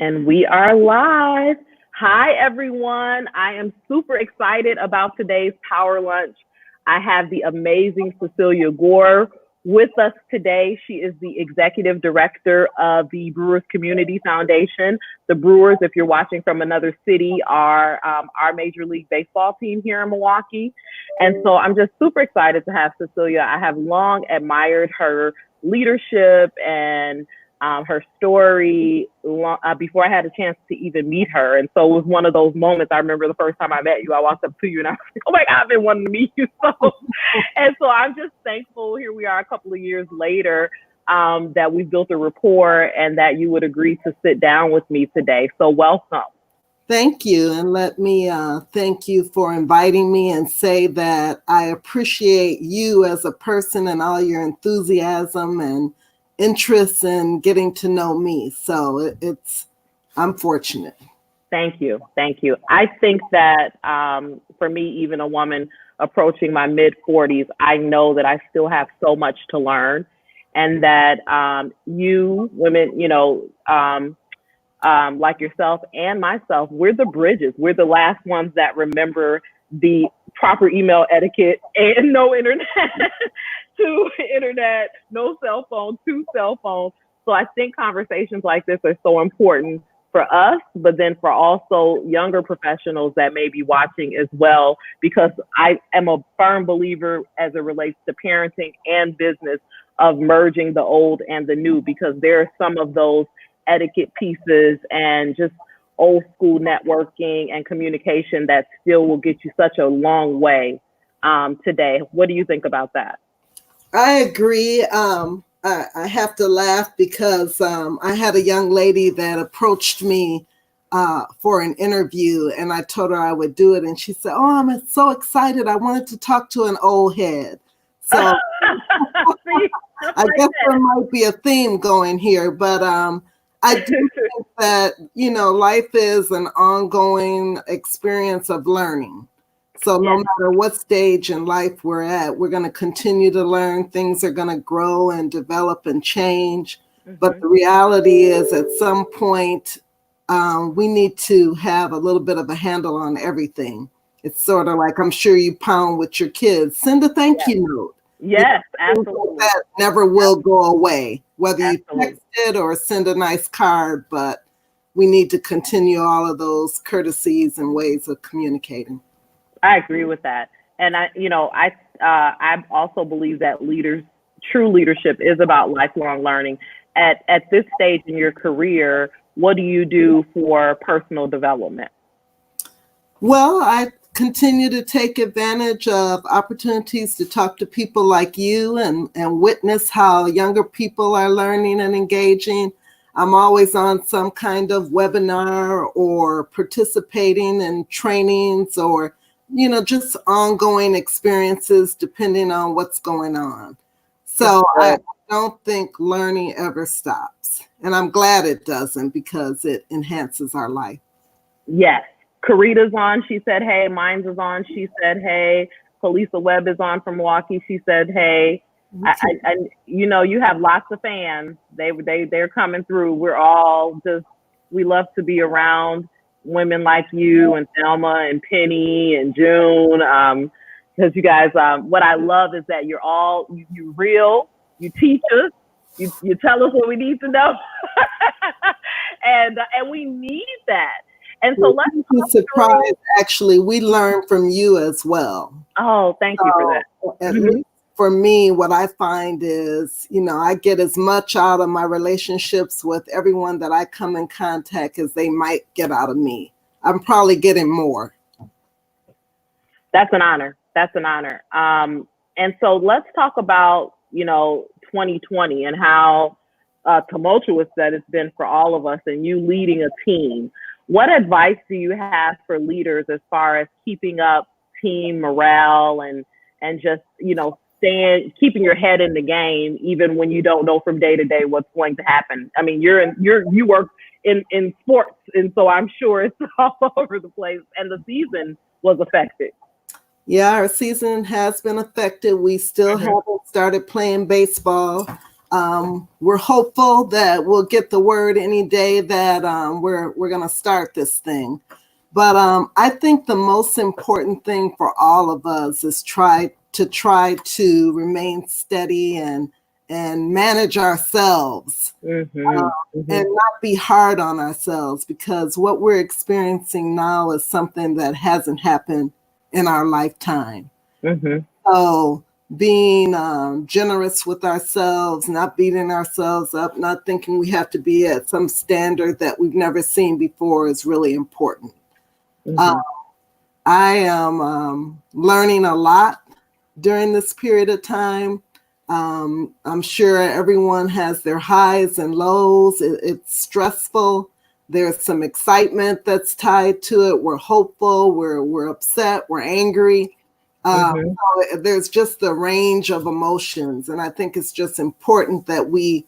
And we are live. Hi, everyone. I am super excited about today's Power Lunch. I have the amazing Cecelia Gore with us today. She is the executive director of the Brewers Community Foundation. The Brewers, if you're watching from another city, are our Major League Baseball team here in Milwaukee. And so I'm just super excited to have Cecelia. I have long admired her leadership and her story before I had a chance to even meet her. And so it was one of those moments. I remember the first time I met you, I walked up to you and I was like, oh my God, I've been wanting to meet you. And so I'm just thankful. Here we are a couple of years later that we built a rapport and that you would agree to sit down with me today. So welcome. Thank you. And let me thank you for inviting me and say that I appreciate you as a person and all your enthusiasm and interest in getting to know me. So I'm fortunate. Thank you. Thank you. I think that for me, even a woman approaching my mid 40s, I know that I still have so much to learn, and that you women, like yourself and myself, we're the bridges. We're the last ones that remember the proper email etiquette and no internet to internet, no cell phone, to cell phone. So I think conversations like this are so important for us, but then for also younger professionals that may be watching as well, because I am a firm believer as it relates to parenting and business of merging the old and the new, because there are some of those etiquette pieces and just old school networking and communication that still will get you such a long way today. What do you think about that? I agree. I have to laugh because I had a young lady that approached me for an interview, and I told her I would do it. And she said, "Oh, I'm so excited. I wanted to talk to an old head." So I guess there might be a theme going here, but I do think that, life is an ongoing experience of learning. So no matter what stage in life we're at, we're going to continue to learn. Things are going to grow and develop and change. Mm-hmm. But the reality is at some point, we need to have a little bit of a handle on everything. It's sort of like, I'm sure you pound with your kids. Send a thank you note. Yes, absolutely. That never will go away, whether you text it or send a nice card, but we need to continue all of those courtesies and ways of communicating. I agree with that. And I also believe that true leadership is about lifelong learning. At this stage in your career, what do you do for personal development? Well, I continue to take advantage of opportunities to talk to people like you and witness how younger people are learning and engaging. I'm always on some kind of webinar or participating in trainings or just ongoing experiences depending on what's going on. So I don't think learning ever stops. And I'm glad it doesn't, because it enhances our life. Yes. Karita's on. She said, hey. Mines is on. She said, hey. Felisa Webb is on from Milwaukee. She said, hey. You have lots of fans. They're coming through. We love to be around women like you and Thelma and Penny and June, because you guys, what I love is that you're all, you real, you teach us, you tell us what we need to know, and we need that. And so let's be surprised. Actually, we learn from you as well. Oh, thank you for that. At least for me, what I find is, I get as much out of my relationships with everyone that I come in contact as they might get out of me. I'm probably getting more. That's an honor. That's an honor. And so let's talk about, 2020 and how tumultuous that it's been for all of us, and you leading a team. What advice do you have for leaders as far as keeping up team morale and just, keeping your head in the game, even when you don't know from day to day what's going to happen? I mean, you work in sports, and so I'm sure it's all over the place, and the season was affected. Yeah, our season has been affected. We still haven't started playing baseball. we're hopeful that we'll get the word any day that we're going to start this thing. But I think the most important thing for all of us is try to remain steady and manage ourselves, and not be hard on ourselves, because what we're experiencing now is something that hasn't happened in our lifetime. So being generous with ourselves, not beating ourselves up, not thinking we have to be at some standard that we've never seen before is really important. I am learning a lot during this period of time. I'm sure everyone has their highs and lows. It's stressful. There's some excitement that's tied to it. We're hopeful, we're upset, we're angry. So there's just the range of emotions. And I think it's just important that we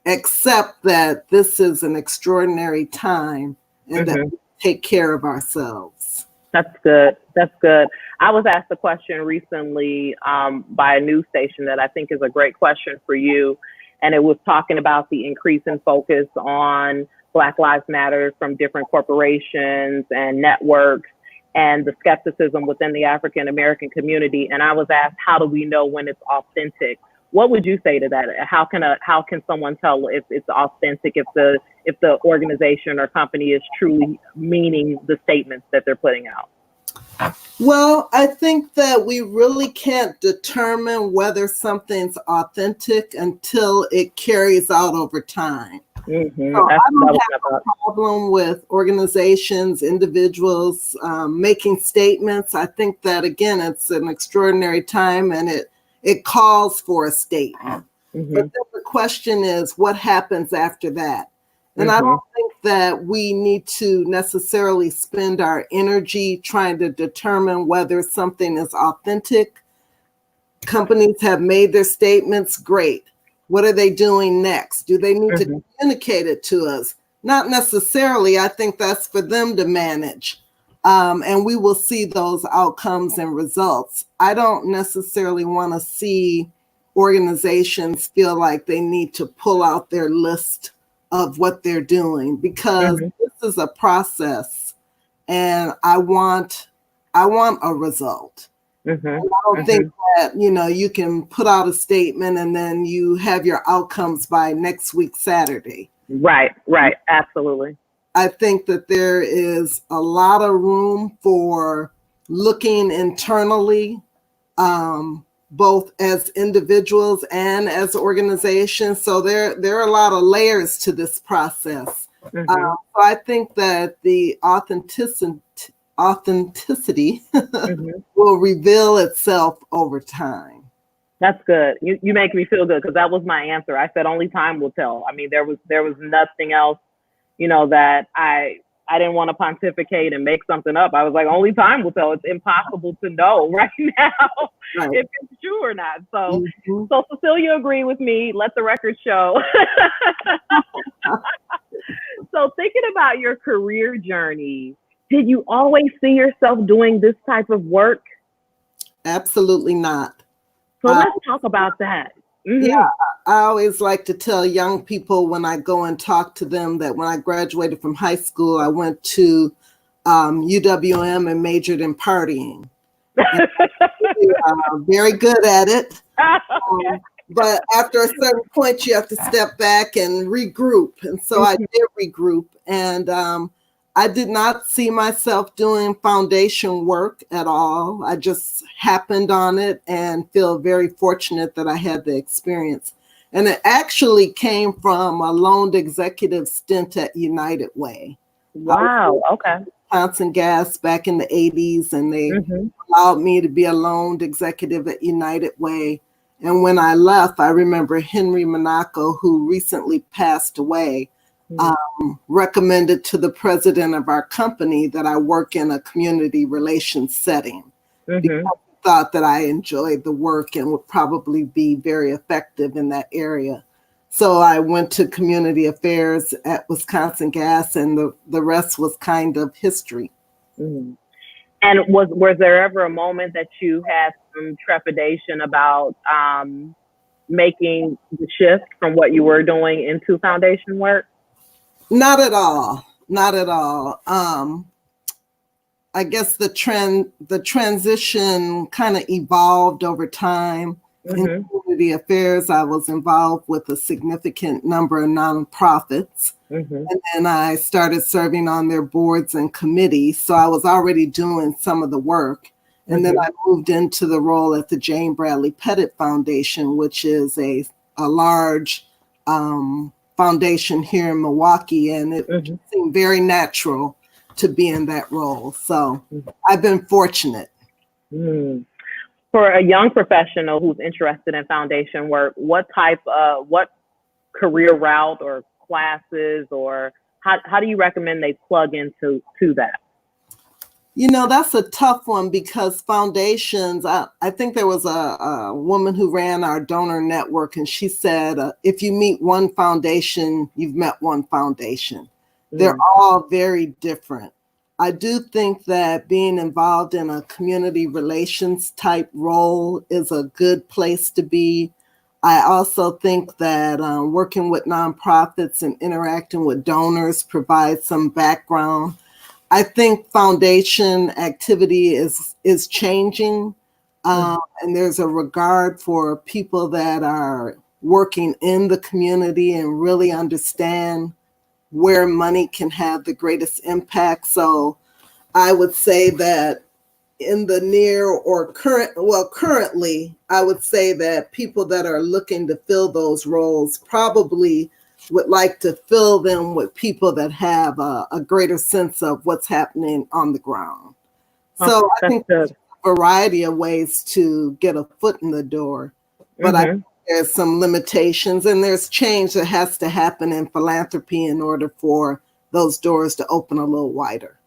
accept that this is an extraordinary time and that we take care of ourselves. That's good. That's good. I was asked a question recently by a news station that I think is a great question for you. And it was talking about the increase in focus on Black Lives Matter from different corporations and networks, and the skepticism within the African American community. And I was asked, how do we know when it's authentic? What would you say to that? How can someone tell if it's authentic, if the organization or company is truly meaning the statements that they're putting out? Well, I think that we really can't determine whether something's authentic until it carries out over time. So I don't have a problem with organizations, individuals making statements. I think that, again, it's an extraordinary time and it calls for a statement. But then the question is, what happens after that? And I don't think that we need to necessarily spend our energy trying to determine whether something is authentic. Companies have made their statements, great. What are they doing next? Do they need to communicate it to us? Not necessarily. I think that's for them to manage. And we will see those outcomes and results. I don't necessarily want to see organizations feel like they need to pull out their list of what they're doing, because this is a process and I want a result. I don't think that, you can put out a statement and then you have your outcomes by next week, Saturday. Right. Absolutely. I think that there is a lot of room for looking internally, both as individuals and as organizations. So there are a lot of layers to this process. So I think that the authenticity will reveal itself over time. That's good. You make me feel good, because that was my answer. I said only time will tell. I mean, there was nothing else, that I didn't want to pontificate and make something up. I was like, only time will tell. It's impossible to know right now if it's true or not. So Cecelia agreed with me. Let the record show. So thinking about your career journey, did you always see yourself doing this type of work? Absolutely not. So let's talk about that. Yeah, I always like to tell young people when I go and talk to them that when I graduated from high school, I went to UWM and majored in partying. Very good at it. But after a certain point, you have to step back and regroup. And so I did regroup. And I did not see myself doing foundation work at all. I just happened on it and feel very fortunate that I had the experience. And it actually came from a loaned executive stint at United Way. Wow, okay. Wisconsin Gas back in the 80s, and they allowed me to be a loaned executive at United Way. And when I left, I remember Henry Monaco, who recently passed away, recommended to the president of our company that I work in a community relations setting, because he thought that I enjoyed the work and would probably be very effective in that area. So I went to community affairs at Wisconsin Gas, and the rest was kind of history. And was there ever a moment that you had some trepidation about making the shift from what you were doing into foundation work? Not at all. Not at all. I guess the transition kind of evolved over time. In community affairs, I was involved with a significant number of nonprofits. And then I started serving on their boards and committees. So I was already doing some of the work. And then I moved into the role at the Jane Bradley Pettit Foundation, which is a large foundation here in Milwaukee. And it seemed very natural to be in that role. So I've been fortunate. For a young professional who's interested in foundation work, what career route or classes, or how do you recommend they plug into that? You know, that's a tough one because foundations, I think there was a woman who ran our donor network, and she said, if you meet one foundation, you've met one foundation. They're all very different. I do think that being involved in a community relations type role is a good place to be. I also think that working with nonprofits and interacting with donors provides some background. I think foundation activity is changing, and there's a regard for people that are working in the community and really understand where money can have the greatest impact. So I would say that in the near or currently, I would say that people that are looking to fill those roles probably would like to fill them with people that have a greater sense of what's happening on the ground. So I think there's a variety of ways to get a foot in the door, but I think there's some limitations, and there's change that has to happen in philanthropy in order for those doors to open a little wider.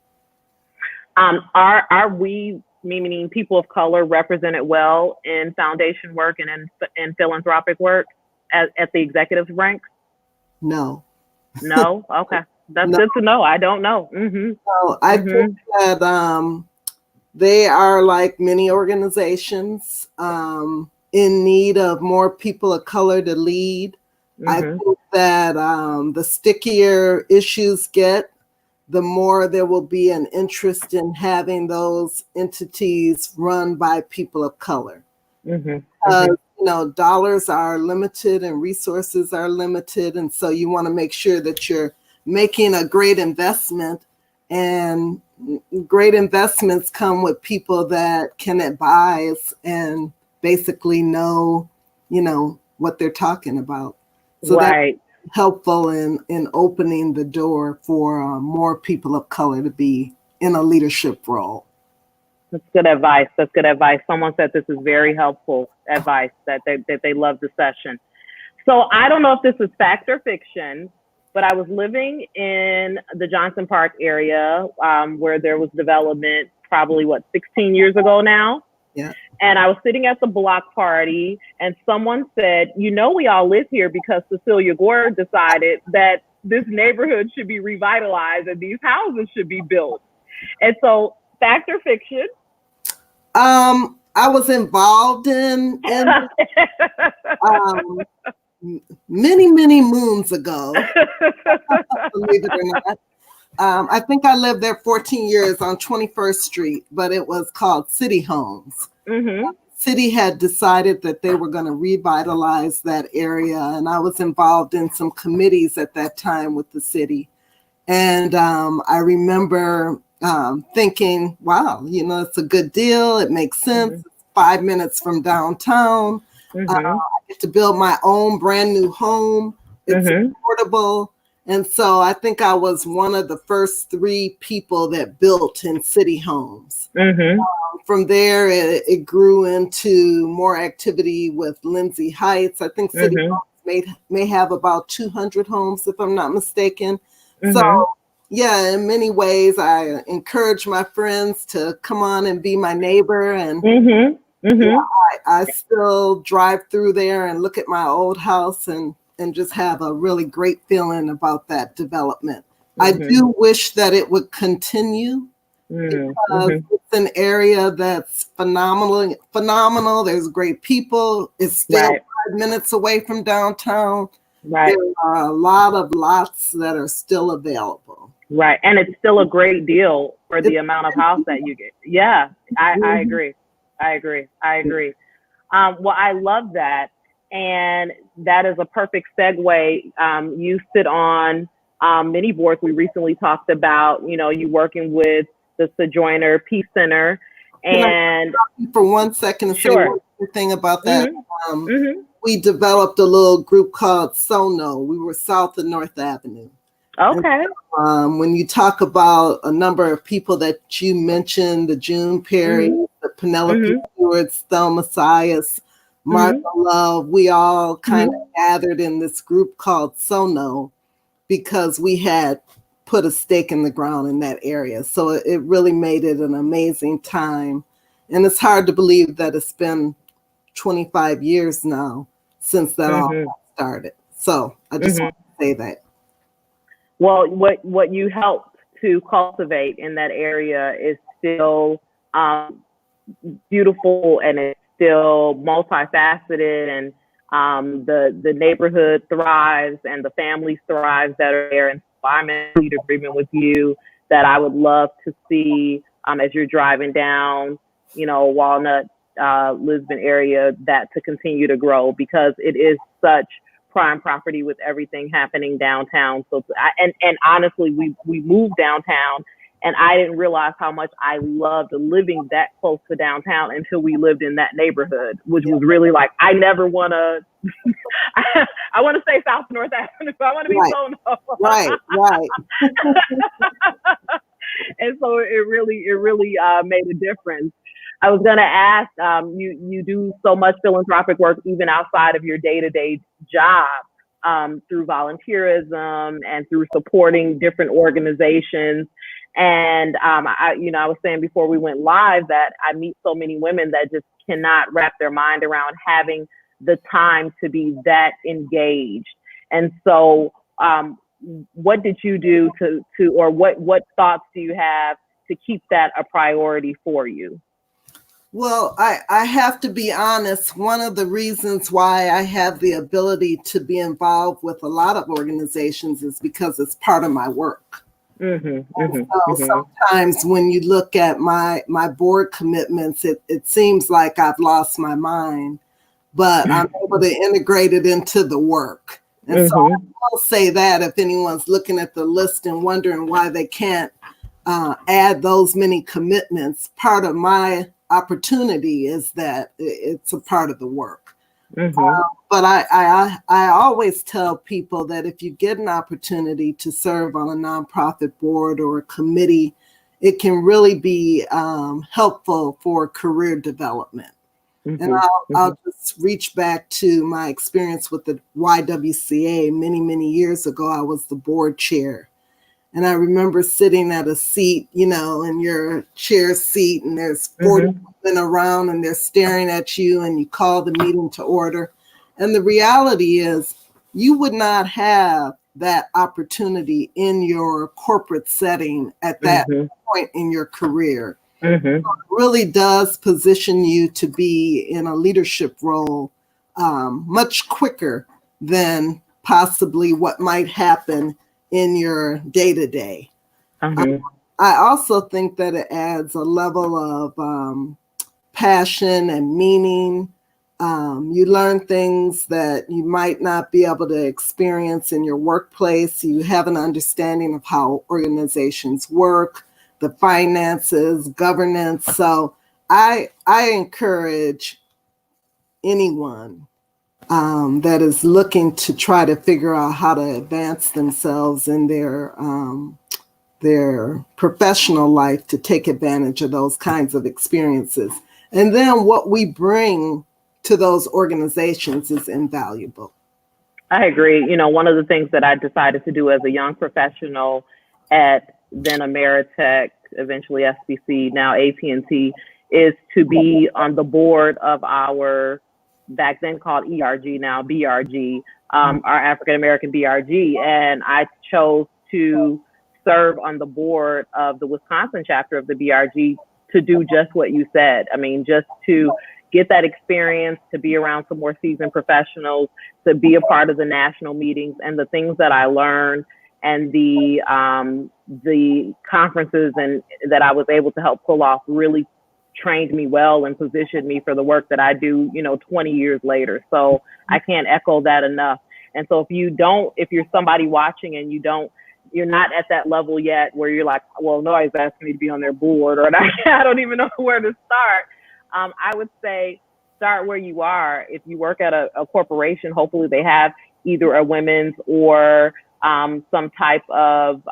Are we, meaning people of color, represented well in foundation work and in philanthropic work at the executive ranks? No. No? Okay. That's good to know. I don't know. So I think that they are, like many organizations, in need of more people of color to lead. I think that the stickier issues get, the more there will be an interest in having those entities run by people of color. You know, dollars are limited and resources are limited. And so you want to make sure that you're making a great investment, and great investments come with people that can advise and basically know, you know, what they're talking about. So that's helpful in opening the door for more people of color to be in a leadership role. That's good advice. That's good advice. Someone said this is very helpful advice, that they love the session. So I don't know if this is fact or fiction, but I was living in the Johnson Park area where there was development probably 16 years ago now. Yeah. And I was sitting at the block party, and someone said, you know, we all live here because Cecelia Gore decided that this neighborhood should be revitalized and these houses should be built. And so, fact or fiction? I was involved in many moons ago, believe it or not. I think I lived there 14 years on 21st Street, but it was called City Homes. City had decided that they were going to revitalize that area, and I was involved in some committees at that time with the city. And I remember thinking, wow, you know, it's a good deal. It makes sense. 5 minutes from downtown. I get to build my own brand new home. It's affordable. And so I think I was one of the first 3 people that built in City Homes. From there, it grew into more activity with Lindsay Heights. I think City Homes may have about 200 homes, if I'm not mistaken. So, yeah, in many ways, I encourage my friends to come on and be my neighbor. And yeah, I still drive through there and look at my old house and just have a really great feeling about that development. I do wish that it would continue because it's an area that's phenomenal. There's great people. It's still minutes away from downtown. Right. There are a lot of lots that are still available. Right. And it's still a great deal for the amount of house that you get. Yeah, I agree. I agree. Well, I love that. And that is a perfect segue. You sit on many boards. We recently talked about, you working with the Sojourner Peace Center. And for 1 second, and sure. say one thing about that. We developed a little group called SONO. We were south of North Avenue. Okay. And, when you talk about a number of people that you mentioned, the June Perry, the Penelope Stewarts, Thelma Sias, Martha Love, we all kind of gathered in this group called SONO because we had put a stake in the ground in that area. So it really made it an amazing time. And it's hard to believe that it's been 25 years now since that all started. So I just want to say that. Well, what you helped to cultivate in that area is still beautiful, and it's still multifaceted, and the neighborhood thrives and the families thrive that are there. And so I'm in complete agreement with you that I would love to see as you're driving down, Walnut, Lisbon area, that to continue to grow, because it is such prime property with everything happening downtown. So, and honestly, we moved downtown, and I didn't realize how much I loved living that close to downtown until we lived in that neighborhood, which was really like, I never want to, I want to stay south of North Avenue. I want to be SONO. Right. And so it really made a difference. I was going to ask, you do so much philanthropic work even outside of your day-to-day job, through volunteerism and through supporting different organizations. And I was saying before we went live that I meet so many women that just cannot wrap their mind around having the time to be that engaged. And so what did you do to or what thoughts do you have to keep that a priority for you? Well, I have to be honest. One of the reasons why I have the ability to be involved with a lot of organizations is because it's part of my work. Sometimes when you look at my board commitments, it seems like I've lost my mind, but I'm able to integrate it into the work. And so I'll say that if anyone's looking at the list and wondering why they can't add those many commitments, part of my opportunity is that it's a part of the work. But I always tell people that if you get an opportunity to serve on a nonprofit board or a committee, it can really be helpful for career development. And I'll just reach back to my experience with the YWCA. Many years ago, I was the board chair. And I remember sitting at a seat, in your chair seat, and there's 40 women around and they're staring at you, and you call the meeting to order. And the reality is you would not have that opportunity in your corporate setting at that point in your career. So it really does position you to be in a leadership role much quicker than possibly what might happen in your day-to-day. I also think that it adds a level of passion and meaning. You learn things that you might not be able to experience in your workplace. You have an understanding of how organizations work, the finances, governance. So I encourage anyone that is looking to try to figure out how to advance themselves in their professional life to take advantage of those kinds of experiences. And then what we bring to those organizations is invaluable. I agree. One of the things that I decided to do as a young professional at then Ameritech, eventually SBC, now AT&T, is to be on the board of our, back then called ERG, now BRG, our African American BRG. And I chose to serve on the board of the Wisconsin chapter of the BRG to do just what you said. I mean, just to get that experience, to be around some more seasoned professionals, to be a part of the national meetings, and the things that I learned and the conferences and that I was able to help pull off really trained me well and positioned me for the work that I do, 20 years later. So I can't echo that enough. And so if you're somebody watching and you're not at that level yet where you're like, well, nobody's asking me to be on their board, or I don't even know where to start. I would say start where you are. If you work at a corporation, hopefully they have either a women's or some type of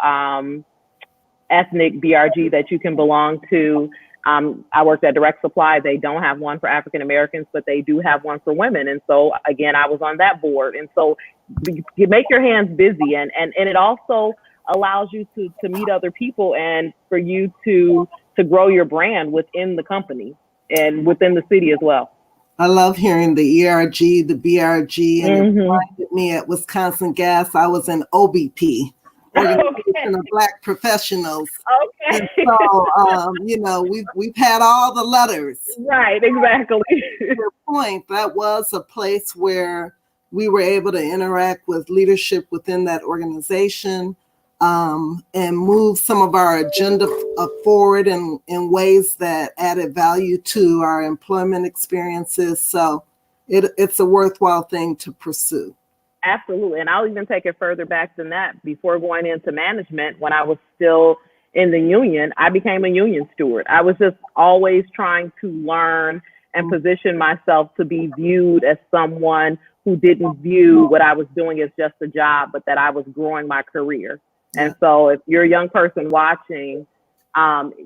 ethnic BRG that you can belong to. I worked at Direct Supply. They don't have one for African Americans, but they do have one for women. And so, again, I was on that board. And so you make your hands busy, and it also allows you to meet other people and for you to grow your brand within the company and within the city as well. I love hearing the ERG, the BRG, and it reminded me at Wisconsin Gas, I was in OBP, Organization of Black Professionals. Okay. And so, we've had all the letters. Right, exactly. To your point, that was a place where we were able to interact with leadership within that organization, and move some of our agenda forward in ways that added value to our employment experiences. So it's a worthwhile thing to pursue. Absolutely. And I'll even take it further back than that. Before going into management, when I was still in the union, I became a union steward. I was just always trying to learn and position myself to be viewed as someone who didn't view what I was doing as just a job, but that I was growing my career. And so if you're a young person watching,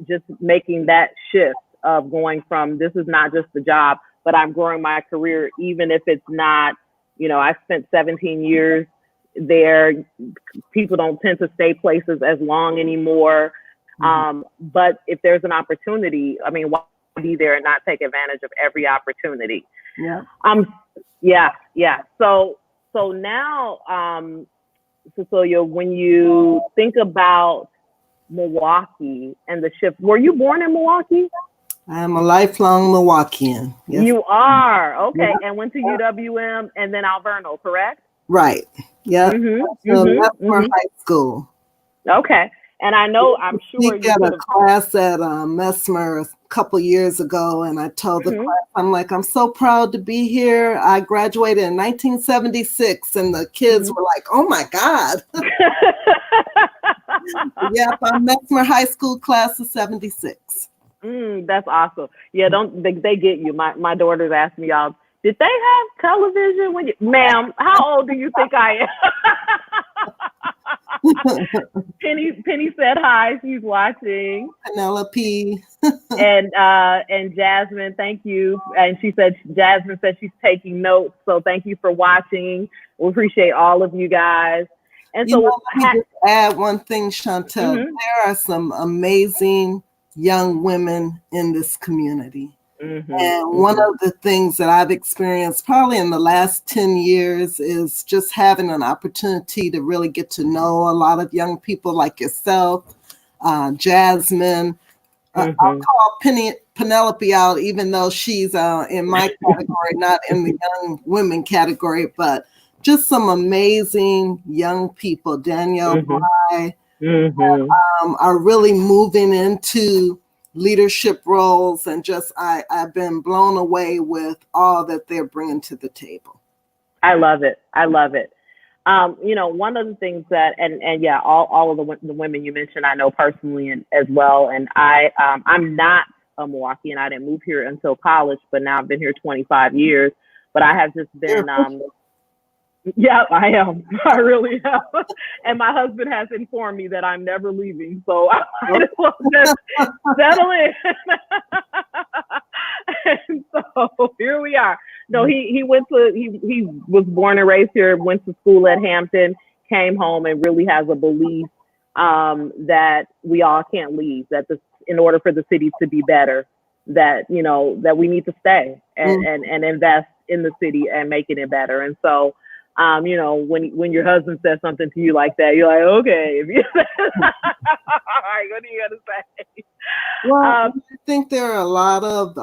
just making that shift of going from, this is not just a job, but I'm growing my career, even if it's not, I spent 17 years there. People don't tend to stay places as long anymore. But if there's an opportunity, why be there and not take advantage of every opportunity? Yeah. So now, Cecelia, when you think about Milwaukee and the shift, were you born in Milwaukee? I'm a lifelong Milwaukeean. Yes. You are? Okay. Yeah. And went to UWM and then Alverno, correct? Right. Yeah. That's for high school. Okay. And I'm sure you got a class at Mesmer a couple years ago, and I told the class, I'm like, I'm so proud to be here. I graduated in 1976, and the kids were like, oh my God. Yep, I'm Mesmer High School class of 76. That's awesome. Yeah, they get you. My daughters ask me, y'all, did they have television when ma'am, how old do you think I am? Penny said hi. She's watching. Penelope. and Jasmine, thank you. And Jasmine said she's taking notes. So thank you for watching. We appreciate all of you guys. And so let me just add one thing, Chantel. There are some amazing young women in this community. And one of the things that I've experienced probably in the last 10 years is just having an opportunity to really get to know a lot of young people like yourself, Jasmine. I'll call Penelope out, even though she's in my category, not in the young women category, but just some amazing young people, Danielle Bly, that are really moving into leadership roles, and just I've been blown away with all that they're bringing to the table. I love it. One of the things that all of the women you mentioned I know personally as well, and I'm not a Milwaukeean. I didn't move here until college, but now I've been here 25 years. But I have just been yeah, I am. I really am. And my husband has informed me that I'm never leaving. So I might as well just settle in. And so here we are. No, he was born and raised here, went to school at Hampton, came home, and really has a belief that we all can't leave, that in order for the city to be better, that we need to stay and invest in the city and making it better. And so when your husband says something to you like that, you're like, okay. If you all right, what are you gonna say? Well, I think there are a lot of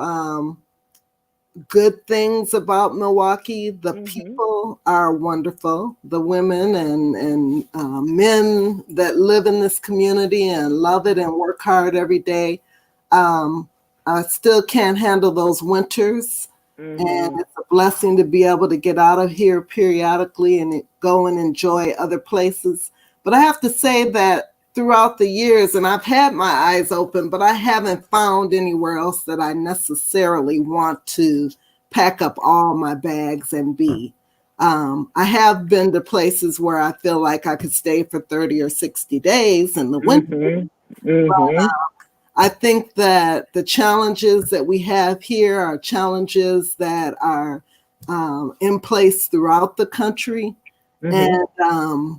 good things about Milwaukee. The people are wonderful. The women and men that live in this community and love it and work hard every day. I still can't handle those winters. And it's a blessing to be able to get out of here periodically and go and enjoy other places. But I have to say that throughout the years, and I've had my eyes open, but I haven't found anywhere else that I necessarily want to pack up all my bags and be. I have been to places where I feel like I could stay for 30 or 60 days in the winter. But, I think that the challenges that we have here are challenges that are in place throughout the country. And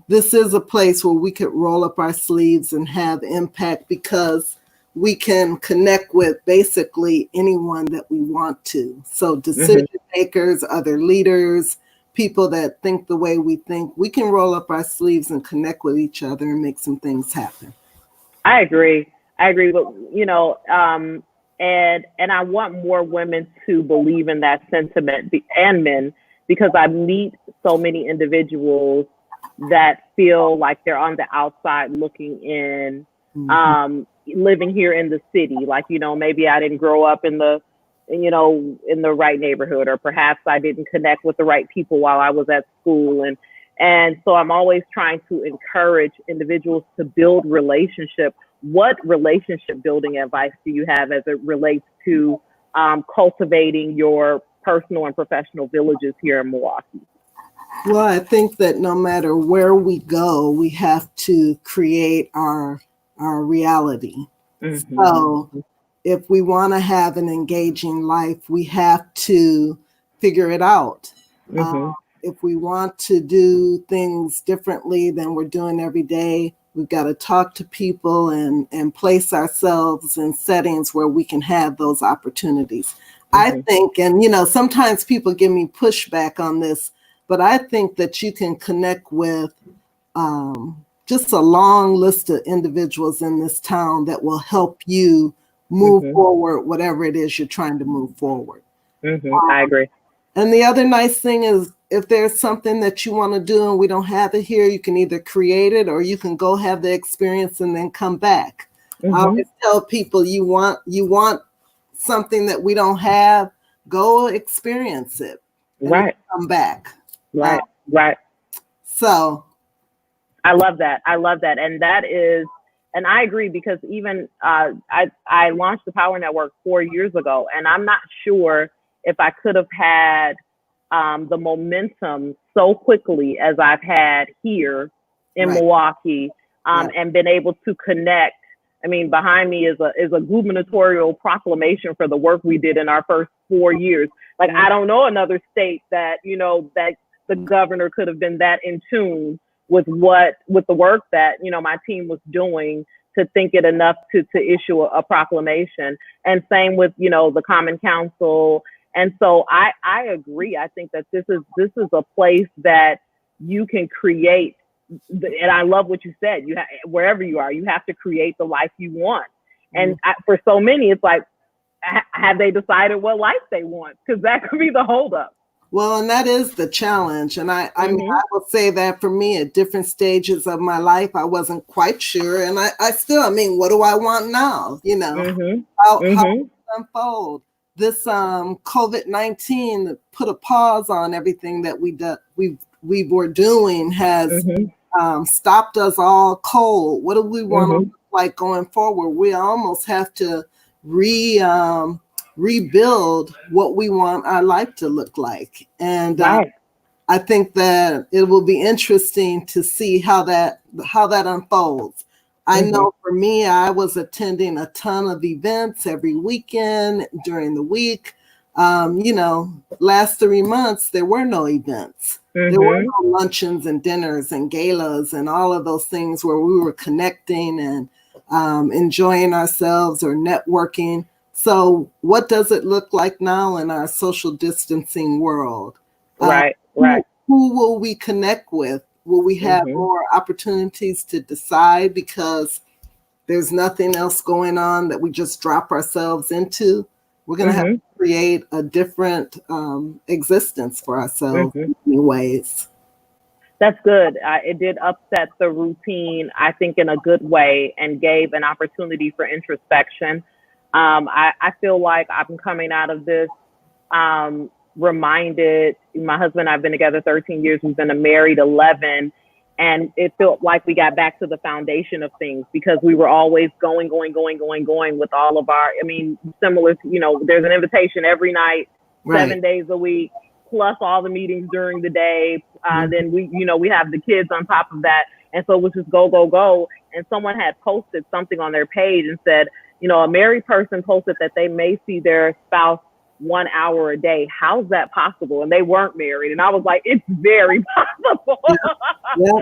this is a place where we could roll up our sleeves and have impact because we can connect with basically anyone that we want to. So decision makers, other leaders, people that think the way we think, we can roll up our sleeves and connect with each other and make some things happen. I agree, but and I want more women to believe in that sentiment, and men, because I meet so many individuals that feel like they're on the outside looking in, living here in the city. Like, maybe I didn't grow up in the right neighborhood, or perhaps I didn't connect with the right people while I was at school. And so I'm always trying to encourage individuals to build relationships. What relationship building advice do you have as it relates to cultivating your personal and professional villages here in Milwaukee? Well, I think that no matter where we go, we have to create our reality. So if we want to have an engaging life, we have to figure it out. If we want to do things differently than we're doing every day, we've got to talk to people and place ourselves in settings where we can have those opportunities. I think, and sometimes people give me pushback on this, but I think that you can connect with just a long list of individuals in this town that will help you move forward, whatever it is you're trying to move forward. I agree. And the other nice thing is, if there's something that you want to do and we don't have it here, you can either create it or you can go have the experience and then come back. I always tell people, you want something that we don't have, go experience it. And come back. Right. So I love that. And that is, and I agree, because even I launched the PowHER Network 4 years ago, and I'm not sure if I could have had the momentum so quickly as I've had here in Milwaukee, and been able to connect. I mean, behind me is a gubernatorial proclamation for the work we did in our first 4 years. Like, I don't know another state that, that the governor could have been that in tune with the work that, my team was doing to think it enough to issue a proclamation. And same with, the Common Council. And so I agree. I think that this is a place that you can create. And I love what you said. Wherever you are, you have to create the life you want. And for so many, it's like, have they decided what life they want? Because that could be the holdup. Well, and that is the challenge. And I mean, I will say that for me at different stages of my life, I wasn't quite sure. And I still, what do I want now? How does it unfold? This COVID-19 put a pause on everything that we were doing, has stopped us all cold. What do we want to look like going forward? We almost have to rebuild what we want our life to look like. And I think that it will be interesting to see how that unfolds. I know for me, I was attending a ton of events every weekend during the week. Last 3 months, there were no events. There were no luncheons and dinners and galas and all of those things where we were connecting and enjoying ourselves or networking. So what does it look like now in our social distancing world? Who will we connect with? Will we have more opportunities to decide because there's nothing else going on that we just drop ourselves into? We're going to have to create a different existence for ourselves in many ways. That's good. It did upset the routine, I think, in a good way, and gave an opportunity for introspection. I feel like I'm coming out of this reminded. My husband and I have been together 13 years. We've been married 11. And it felt like we got back to the foundation of things, because we were always going with all of our, similar to, there's an invitation every night, right, 7 days a week, plus all the meetings during the day. Then we have the kids on top of that. And so it was just go. And someone had posted something on their page and said, a married person posted that they may see their spouse 1 hour a day. How's that possible? And they weren't married. And I was like, it's very possible. Yeah.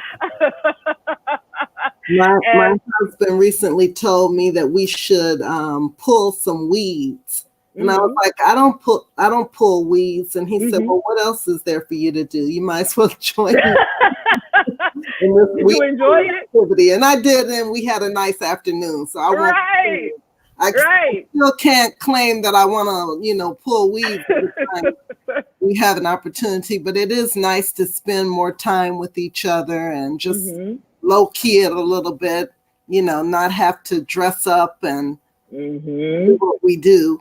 My husband recently told me that we should pull some weeds. And I was like, I don't pull weeds. And he said, well, what else is there for you to do? You might as well join me. Did you enjoy it? Activity. And I did, and we had a nice afternoon. So I still can't claim that I want to, pull weeds every time we have an opportunity, but it is nice to spend more time with each other and just low key it a little bit, not have to dress up and do what we do.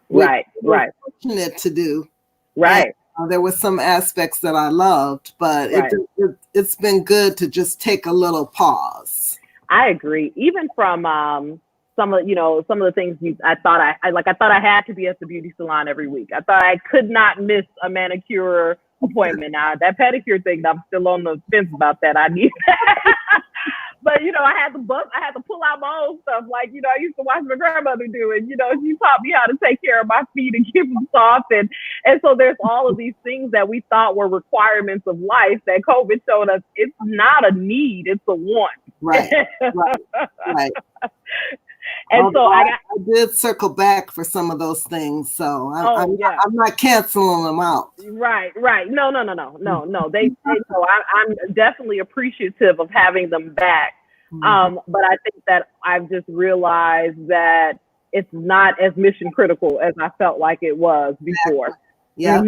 Right. Fortunate to do. Right. And, there were some aspects that I loved, but it's been good to just take a little pause. I agree. Even from some of the things I thought I had to be at the beauty salon every week. I thought I could not miss a manicure appointment. Now that pedicure thing, I'm still on the fence about that. I need that. But I had to pull out my own stuff. Like, I used to watch my grandmother do it. She taught me how to take care of my feet and keep them soft. And so there's all of these things that we thought were requirements of life that COVID showed us it's not a need, it's a want. Right. And so I did circle back for some of those things, so I'm not canceling them out. Right. No. They so I'm definitely appreciative of having them back. But I think that I've just realized that it's not as mission critical as I felt like it was before. Yeah.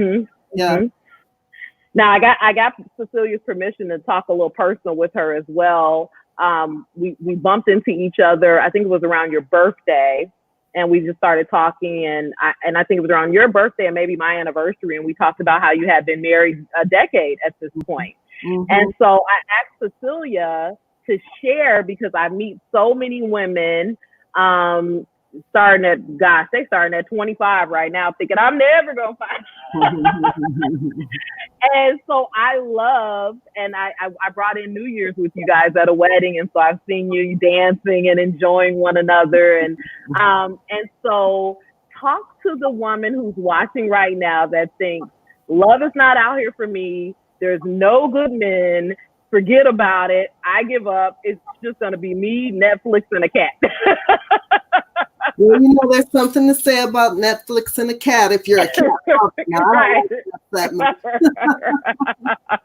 Now I got Cecilia's permission to talk a little personal with her as well. We bumped into each other. I think it was around your birthday, and we just started talking. And I think it was around your birthday and maybe my anniversary. And we talked about how you had been married a decade at this point. And so I asked Cecelia to share, because I meet so many women, starting at 25 right now, thinking I'm never gonna find. And so I love, and I brought in New Year's with you guys at a wedding, and so I've seen you dancing and enjoying one another, and so talk to the woman who's watching right now that thinks love is not out here for me. There's no good men. Forget about it. I give up. It's just gonna be me, Netflix, and a cat. Well, there's something to say about Netflix and a cat if you're a cat.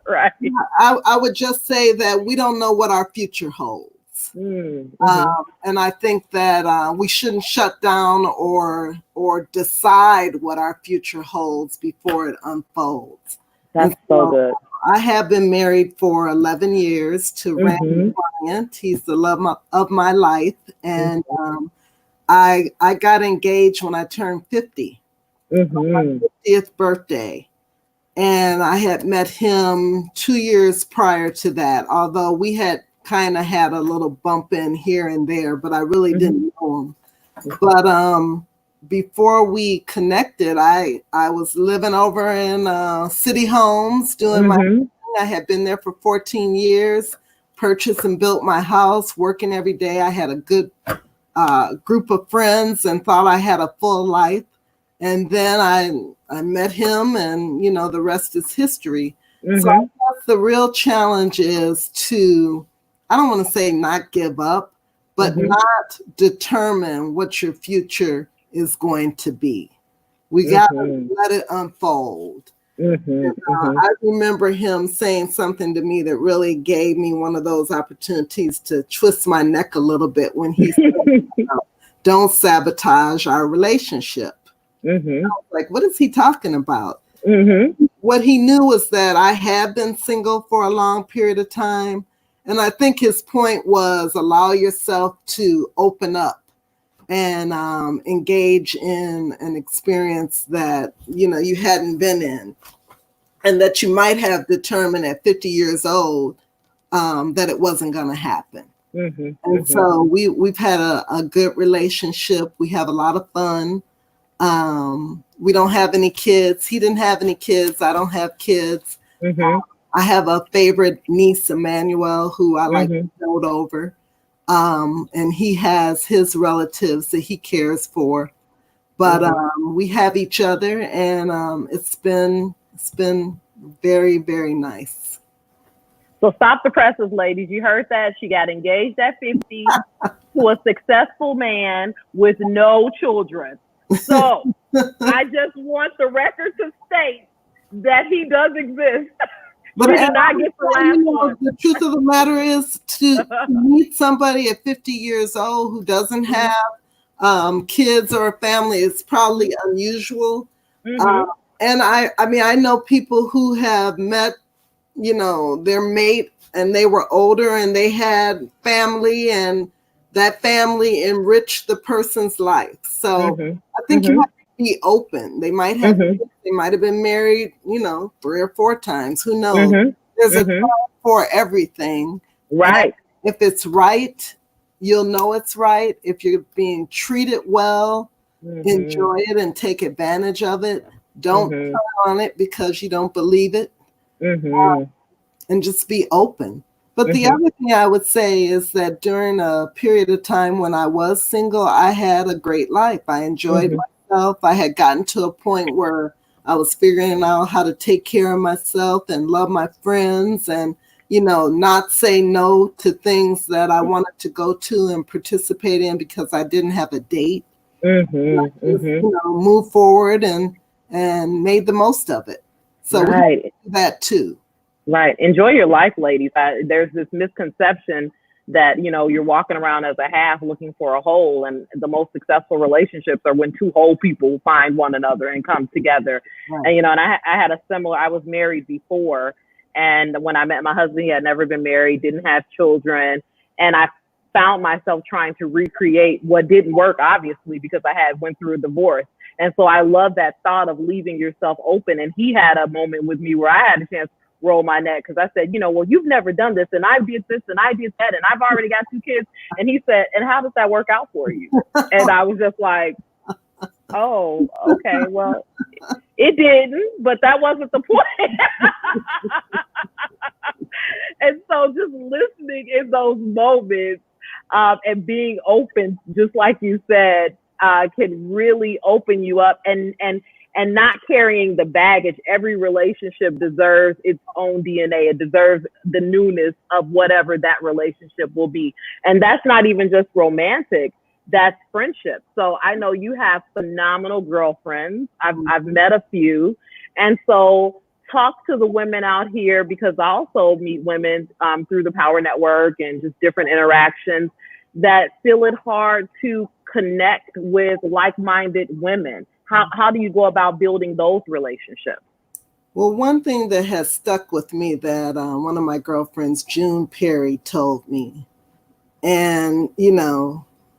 Right. I would just say that we don't know what our future holds. And I think that we shouldn't shut down or decide what our future holds before it unfolds. That's so good. I have been married for 11 years to Randy Bryant. He's the love of my life. And I got engaged when I turned 50, my 50th birthday. And I had met him 2 years prior to that, although we had kind of had a little bump in here and there, but I really didn't know him. But before we connected, I was living over in City Homes doing my thing. I had been there for 14 years, purchased and built my house, working every day. I had a good group of friends and thought I had a full life. And then I met him, and the rest is history. So I guess the real challenge is to, I don't want to say not give up, but not determine what your future is going to be. We got to let it unfold. I remember him saying something to me that really gave me one of those opportunities to twist my neck a little bit when he said, don't sabotage our relationship. Mm-hmm. Like, what is he talking about? Mm-hmm. What he knew was that I had been single for a long period of time. And I think his point was allow yourself to open up and engage in an experience that, you hadn't been in, and that you might have determined at 50 years old that it wasn't going to happen. Mm-hmm. And Mm-hmm. so we've had a good relationship. We have a lot of fun. We don't have any kids. He didn't have any kids. I don't have kids. Mm-hmm. I have a favorite niece, Emmanuel, who I like Mm-hmm. to dote over. And he has his relatives that he cares for. But we have each other, and it's been very, very nice. So stop the presses, ladies. You heard that. She got engaged at 50 to a successful man with no children. So I just want the record to state that he does exist. But She did not get the last one. The truth of the matter is to meet somebody at 50 years old who doesn't have kids or a family is probably unusual. Mm-hmm. And I know people who have met, their mate, and they were older and they had family, and that family enriched the person's life. So I think you have to be open. They might have they might have been married, 3 or 4 times. Who knows? There's a time for everything. Right. And if it's right, you'll know it's right. If you're being treated well, enjoy it and take advantage of it. Don't turn on it because you don't believe it. And just be open. But the other thing I would say is that during a period of time when I was single, I had a great life. I enjoyed myself. I had gotten to a point where I was figuring out how to take care of myself and love my friends and, not say no to things that I wanted to go to and participate in because I didn't have a date. Move forward and made the most of it. So we do that too. Right. Enjoy your life, ladies. There's this misconception that, you're walking around as a half looking for a whole, and the most successful relationships are when 2 whole people find one another and come together. Right. And, and I had I was married before, and when I met my husband, he had never been married, didn't have children. And I found myself trying to recreate what didn't work, obviously, because I had went through a divorce. And so I love that thought of leaving yourself open. And he had a moment with me where I had a chance roll my neck because I said, well, you've never done this, and I did this, and I did that, and I've already got 2 kids. And he said, and how does that work out for you? And I was just like, oh, okay, well, it didn't, but that wasn't the point. And so just listening in those moments and being open, just like you said, can really open you up and not carrying the baggage. Every relationship deserves its own DNA. It deserves the newness of whatever that relationship will be. And that's not even just romantic, that's friendship. So I know you have phenomenal girlfriends. I've met a few. And so talk to the women out here, because I also meet women through the PowHER Network and just different interactions that feel it hard to connect with like-minded women. How do you go about building those relationships? Well, one thing that has stuck with me that one of my girlfriends, June Perry, told me, and,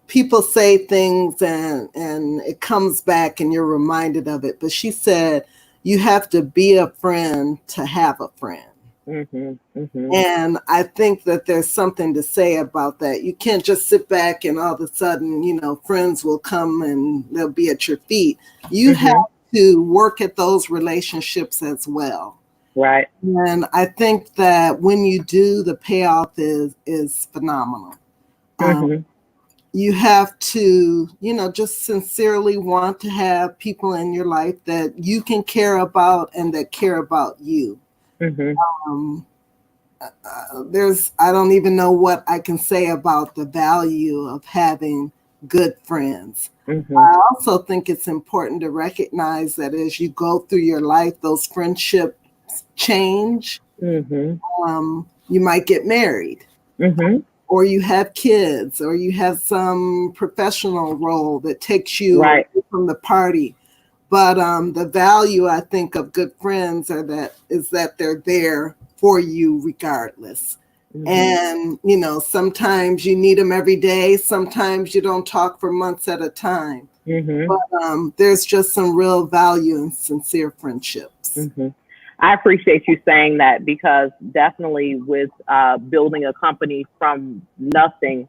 people say things and it comes back and you're reminded of it. But she said, you have to be a friend to have a friend. And I think that there's something to say about that. You can't just sit back and all of a sudden, friends will come and they'll be at your feet. You have to work at those relationships as well. Right. And I think that when you do, the payoff is phenomenal. You have to, just sincerely want to have people in your life that you can care about and that care about you. I don't even know what I can say about the value of having good friends. I also think it's important to recognize that as you go through your life, those friendships change. You might get married, or you have kids, or you have some professional role that takes you away from the party. But the value, I think, of good friends is that they're there for you regardless. Mm-hmm. And, you know, sometimes you need them every day. Sometimes you don't talk for months at a time. Mm-hmm. But there's just some real value in sincere friendships. Mm-hmm. I appreciate you saying that, because definitely with building a company from nothing,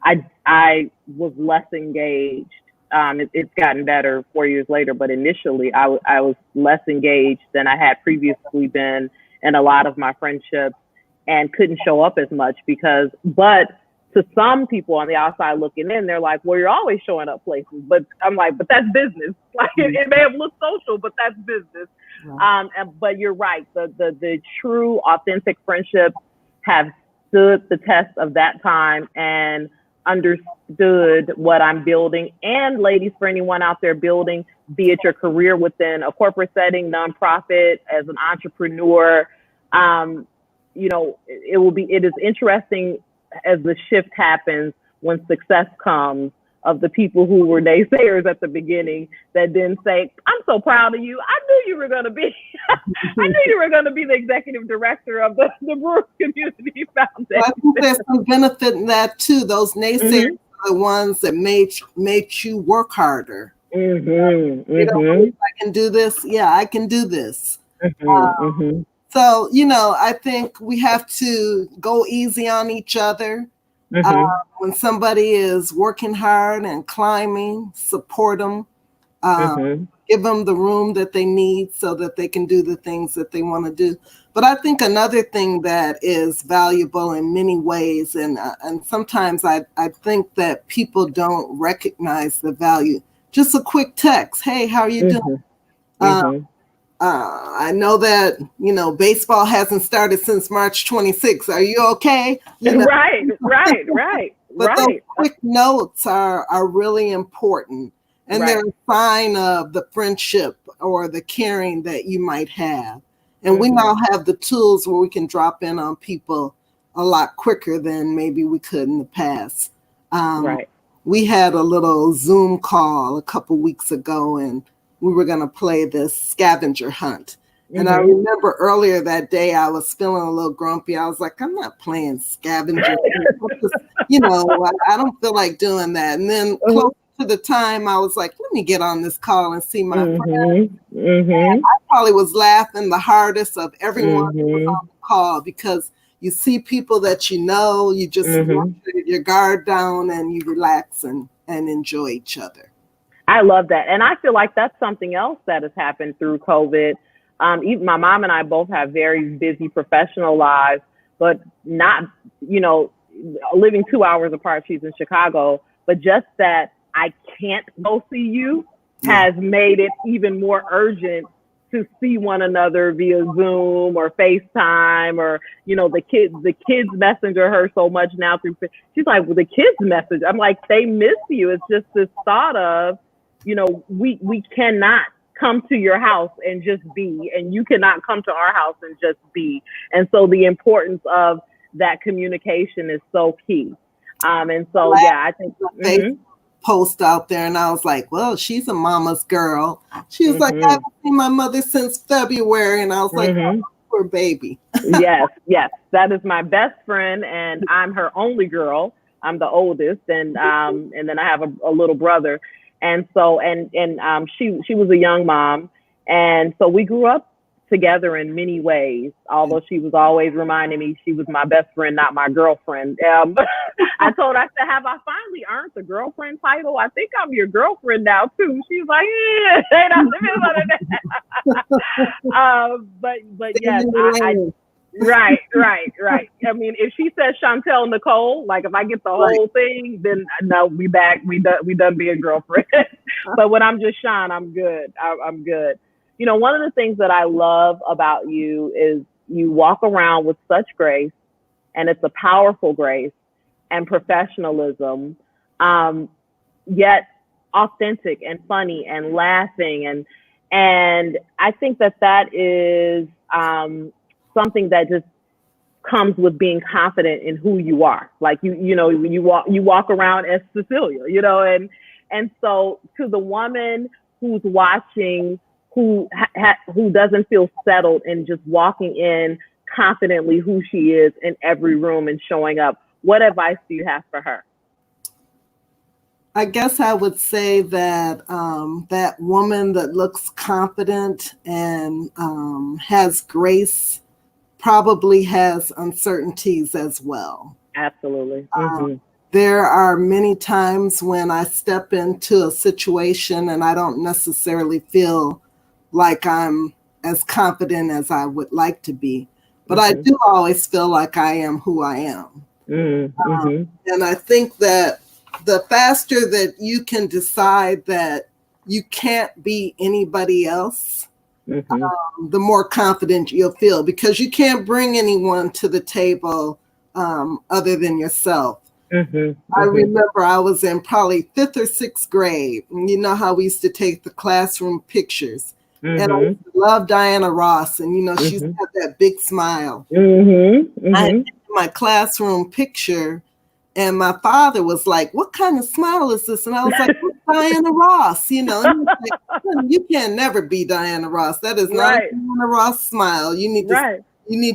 I was less engaged. It's gotten better 4 years later, but initially I was less engaged than I had previously been in a lot of my friendships, and couldn't show up as much but to some people on the outside looking in, they're like, well, you're always showing up places. But I'm like, but that's business. Like it may have looked social, but that's business. Right. But you're right. The true, authentic friendships have stood the test of that time and understood what I'm building. And ladies, for anyone out there building, be it your career within a corporate setting, nonprofit, as an entrepreneur, you know, it is interesting as the shift happens when success comes, of the people who were naysayers at the beginning that then say, I'm so proud of you. I knew you were going to be, I knew you were going to be the executive director of the Brewers Community Foundation. Well, I think there's some benefit in that too. Those naysayers are the ones that made you work harder. Mm-hmm. You know, I can do this. Yeah, I can do this. So, you know, I think we have to go easy on each other. When somebody is working hard and climbing, support them, give them the room that they need so that they can do the things that they want to do. But I think another thing that is valuable in many ways, and sometimes I think that people don't recognize the value. Just a quick text. Hey, how are you doing? I know that, you know, baseball hasn't started since March 26th. Are you okay? You know? Right. But those quick notes are really important. And they're a sign of the friendship or the caring that you might have. And we now have the tools where we can drop in on people a lot quicker than maybe we could in the past. We had a little Zoom call a couple weeks ago, and we were going to play this scavenger hunt. And I remember earlier that day, I was feeling a little grumpy. I was like, I'm not playing scavenger. You know, I don't feel like doing that. And then close to the time, I was like, let me get on this call and see my friends. And I probably was laughing the hardest of everyone who was on the call, because you see people that you know, you just let your guard down and you relax and enjoy each other. I love that. And I feel like that's something else that has happened through COVID. Even my mom and I both have very busy professional lives, but not, you know, living 2 hours apart. She's in Chicago, but just that I can't go see you has made it even more urgent to see one another via Zoom or FaceTime, or, you know, the kids messenger her so much now through, she's like, well, the kids message. I'm like, they miss you. It's just this thought of, you know, we cannot come to your house and just be, and you cannot come to our house and just be. And so the importance of that communication is so key. And so, I think post out there, and I was like, well, she's a mama's girl. She was like, I haven't seen my mother since February. And I was like, oh, poor baby. Yes. That is my best friend, and I'm her only girl. I'm the oldest, and then I have a little brother. And so, she was a young mom. And so we grew up together in many ways, although she was always reminding me she was my best friend, not my girlfriend. I told her, I said, have I finally earned the girlfriend title? I think I'm your girlfriend now too. She's like, yeah, they don't live that. But yes, Right. I mean, if she says Chantel Nicole, like if I get the whole thing, then no, we back. We done being girlfriend. But when I'm just Sean, I'm good. I'm good. You know, one of the things that I love about you is you walk around with such grace, and it's a powerful grace and professionalism, yet authentic and funny and laughing. And I think that is something that just comes with being confident in who you are. Like you walk around as Cecelia, you know, and so to the woman who's watching, who doesn't feel settled and just walking in confidently who she is in every room and showing up, what advice do you have for her? I guess I would say that that woman that looks confident and has grace probably has uncertainties as well. Absolutely. There are many times when I step into a situation and I don't necessarily feel like I'm as confident as I would like to be, but I do always feel like I am who I am. And I think that the faster that you can decide that you can't be anybody else, the more confident you'll feel, because you can't bring anyone to the table other than yourself. I remember I was in probably 5th or 6th grade. And you know how we used to take the classroom pictures. And I love Diana Ross. And, you know, she's got that big smile. I had my classroom picture. And my father was like, "What kind of smile is this?" And I was like, "Diana Ross, you know." And he was like, "You can never be Diana Ross. That is not a Diana Ross smile. You need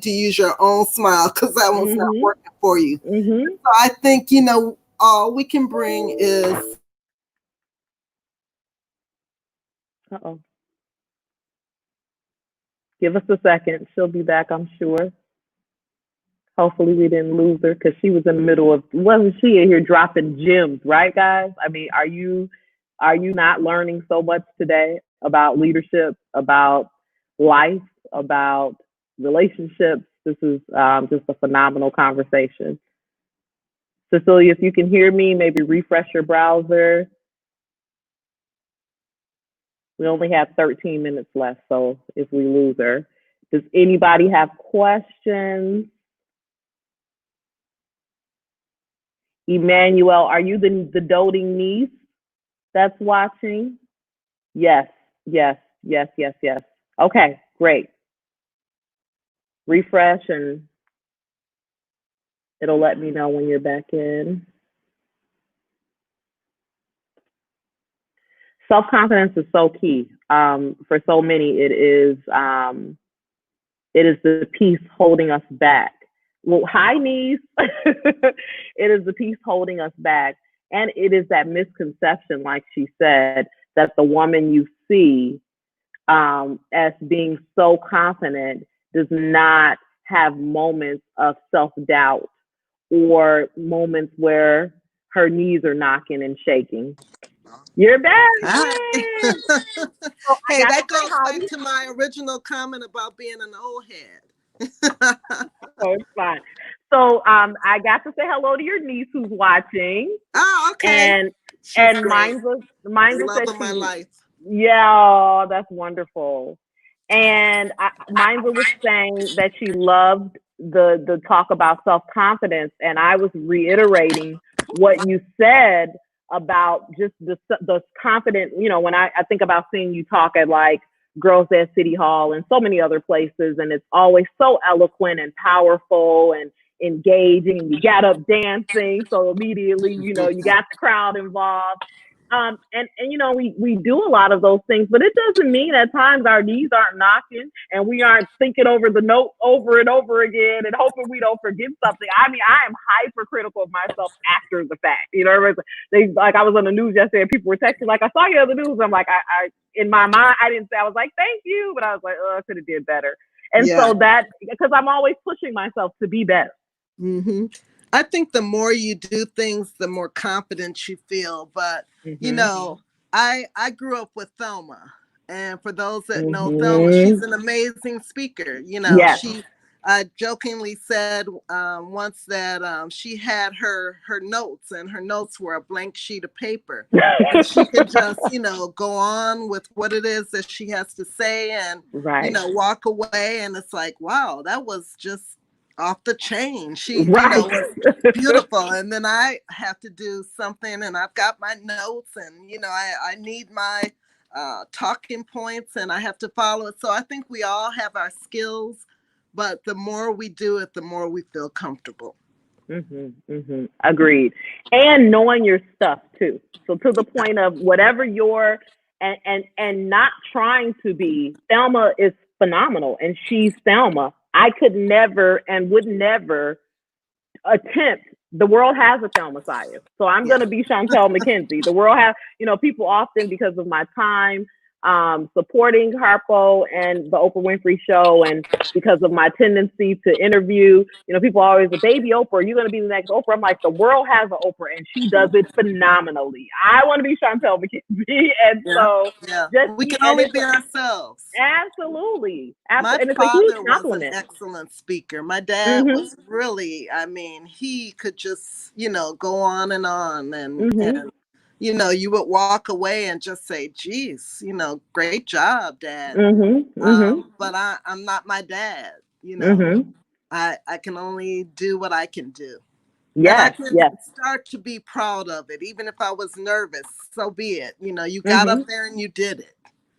to use your own smile, because that one's not working for you." So I think, you know, all we can bring is. Give us a second. She'll be back, I'm sure. Hopefully we didn't lose her, because she was in the middle of, wasn't she in here dropping gems, right, guys? I mean, are you not learning so much today about leadership, about life, about relationships? This is just a phenomenal conversation. Cecelia, if you can hear me, maybe refresh your browser. We only have 13 minutes left, so if we lose her. Does anybody have questions? Emmanuel, are you the doting niece that's watching? Yes. Okay, great. Refresh and it'll let me know when you're back in. Self-confidence is so key. For so many, it is the piece holding us back. Well, hi, niece. It is the piece holding us back. And it is that misconception, like she said, that the woman you see as being so confident does not have moments of self-doubt or moments where her knees are knocking and shaking. You're back. Hey, that goes back to my original comment about being an old head. So it's fine. So I got to say hello to your niece who's watching. Oh, okay. And mine's said my life. Yeah, that's wonderful. And Mine's was saying that she loved the talk about self-confidence, and I was reiterating what you said about just the confident, you know, when I think about seeing you talk at like Girls at City Hall and so many other places, and it's always so eloquent and powerful and engaging, and you got up dancing, so immediately, you know, you got the crowd involved. And you know, we do a lot of those things, but it doesn't mean at times our knees aren't knocking and we aren't thinking over the note over and over again and hoping we don't forget something. I mean, I am hypercritical of myself after the fact. You know, like I was on the news yesterday and people were texting like, "I saw you on the news." I'm like, I in my mind, I didn't say, I was like, "Thank you," but I was like, "Oh, I could have did better." And so that, because I'm always pushing myself to be better. I think the more you do things, the more confident you feel. But, you know, I grew up with Thelma. And for those that know Thelma, she's an amazing speaker. You know, she jokingly said once that she had her notes, and her notes were a blank sheet of paper. And she could just, you know, go on with what it is that she has to say and, you know, walk away. And it's like, wow, that was just off the chain. She, you know, was beautiful. And then I have to do something, and I've got my notes, and, you know, I need my talking points, and I have to follow it. So I think we all have our skills, but the more we do it, the more we feel comfortable. Agreed. And knowing your stuff too. So to the point of whatever your and not trying to be. Thelma is phenomenal, and she's Thelma. I could never and would never attempt. The world has a Thelma Sayers, so I'm going to be Chantel McKenzie. The world has, people often, because of my time supporting Harpo and the Oprah Winfrey Show, and because of my tendency to interview, people always, the baby Oprah, you're going to be the next Oprah. I'm like, the world has an Oprah, and she does it phenomenally. I want to be Chantel McKenzie, and so we can only be ourselves. Absolutely. My and it's father was an excellent speaker. My dad was really, he could just, go on, and you would walk away and just say, geez, great job, Dad. But I'm not my dad, I can only do what I can do. Yes, and I can start to be proud of it. Even if I was nervous, so be it. You got up there and you did it.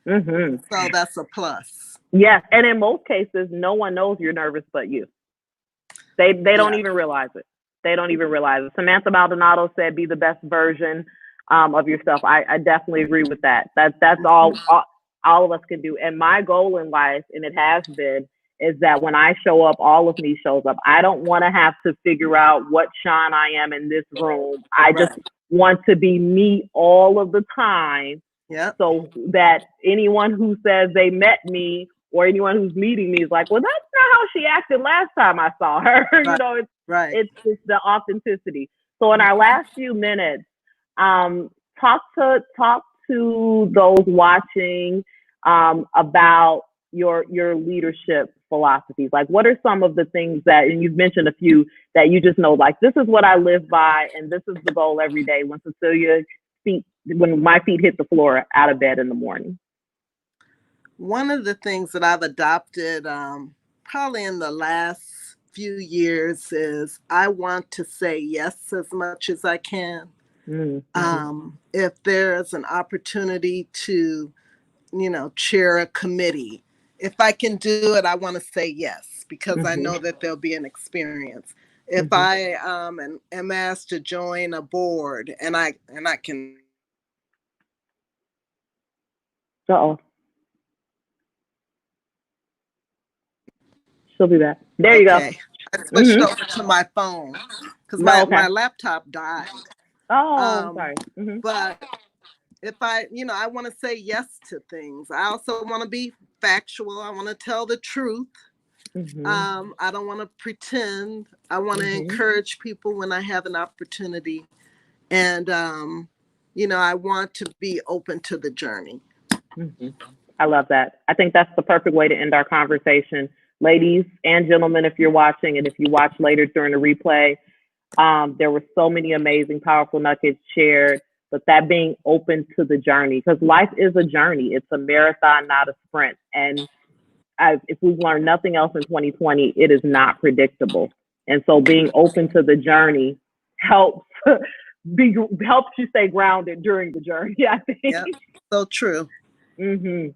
So that's a plus. Yes, and in most cases, no one knows you're nervous but you. They don't even realize it. They don't even realize it. Samantha Maldonado said, "Be the best version of yourself." I definitely agree with that. That's all of us can do. And my goal in life, and it has been, is that when I show up, all of me shows up. I don't want to have to figure out what Sean I am in this room. I just want to be me all of the time. So that anyone who says they met me, or anyone who's meeting me, is like, well, that's not how she acted last time I saw her. It's just the authenticity. So in our last few minutes, talk to those watching about your leadership philosophies. Like, what are some of the things that, and you've mentioned a few, that you just know, like, this is what I live by, and this is the goal every day when my feet hit the floor out of bed in the morning? One of the things that I've adopted probably in the last few years is I want to say yes as much as I can. If there's an opportunity to, chair a committee, if I can do it, I want to say yes, because I know that there'll be an experience. If I am asked to join a board, and I can. She'll be back. There you go. I switched over to my phone because my laptop died. Sorry. But if I want to say yes to things. I also want to be factual. I want to tell the truth. I don't want to pretend. I want to encourage people when I have an opportunity. And, I want to be open to the journey. I love that. I think that's the perfect way to end our conversation. Ladies and gentlemen, if you're watching, and if you watch later during the replay, there were so many amazing, powerful nuggets shared, but that being open to the journey, because life is a journey. It's a marathon, not a sprint. And if we've learned nothing else in 2020, it is not predictable. And so being open to the journey helps you stay grounded during the journey, I think. Yep, so true. Well, and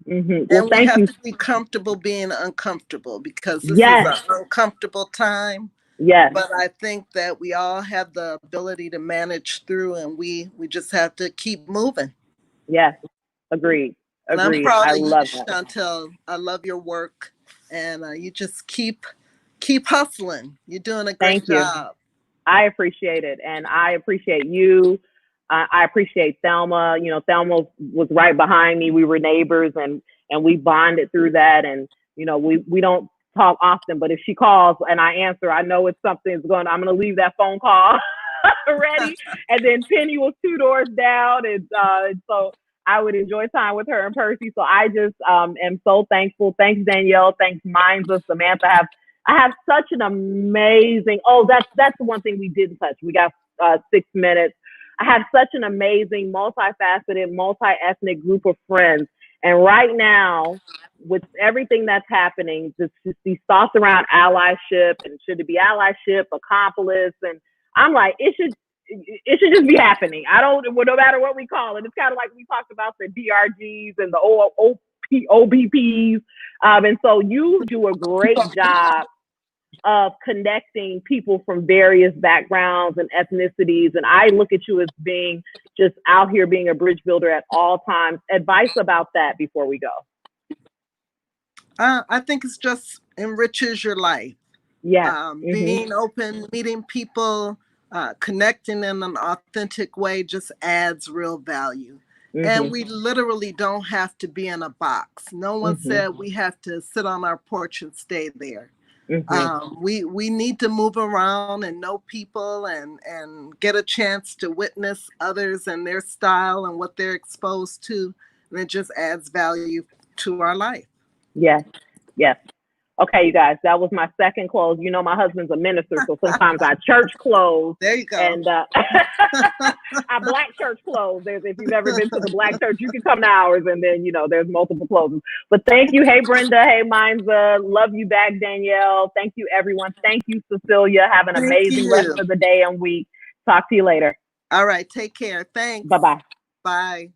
we have to be comfortable being uncomfortable, because this is an uncomfortable time. But I think that we all have the ability to manage through, and we just have to keep moving. Yes, agreed. And I'm proud of you, Chantel. I love your work, and you just keep hustling. You're doing a great job. I appreciate it, and I appreciate you. I appreciate Thelma. Thelma was right behind me. We were neighbors, and we bonded through that. And we don't talk often, but if she calls and I answer, I know it's something's going. I'm going to leave that phone call ready. And then Penny was 2 doors down, and so I would enjoy time with her and Percy. So I just am so thankful. Thanks, Danielle. Thanks, Minds, Samantha. I have such an amazing. Oh, that's the one thing we didn't touch. We got 6 minutes. I have such an amazing, multifaceted, multi-ethnic group of friends. And right now, with everything that's happening, just these thoughts around allyship, and should it be allyship, accomplice, and I'm like, it should just be happening. No matter what we call it. It's kind of like we talked about the DRGs and the OBPs. And so you do a great job of connecting people from various backgrounds and ethnicities. And I look at you as being, just out here being a bridge builder at all times. Advice about that before we go. I think it's just enriches your life. Yeah. Being open, meeting people, connecting in an authentic way just adds real value. And we literally don't have to be in a box. No one said we have to sit on our porch and stay there. We need to move around and know people and get a chance to witness others and their style and what they're exposed to. And it just adds value to our life. Yes. Yes. Okay, you guys, that was my second close. You know, my husband's a minister, so sometimes I church close. There you go. And I black church close. If you've ever been to the black church, you can come to ours, and then, you know, there's multiple closes. But thank you. Hey, Brenda. Hey, Minza. Love you back, Danielle. Thank you, everyone. Thank you, Cecelia. Have an amazing rest of the day and week. Talk to you later. All right. Take care. Thanks. Bye-bye. Bye.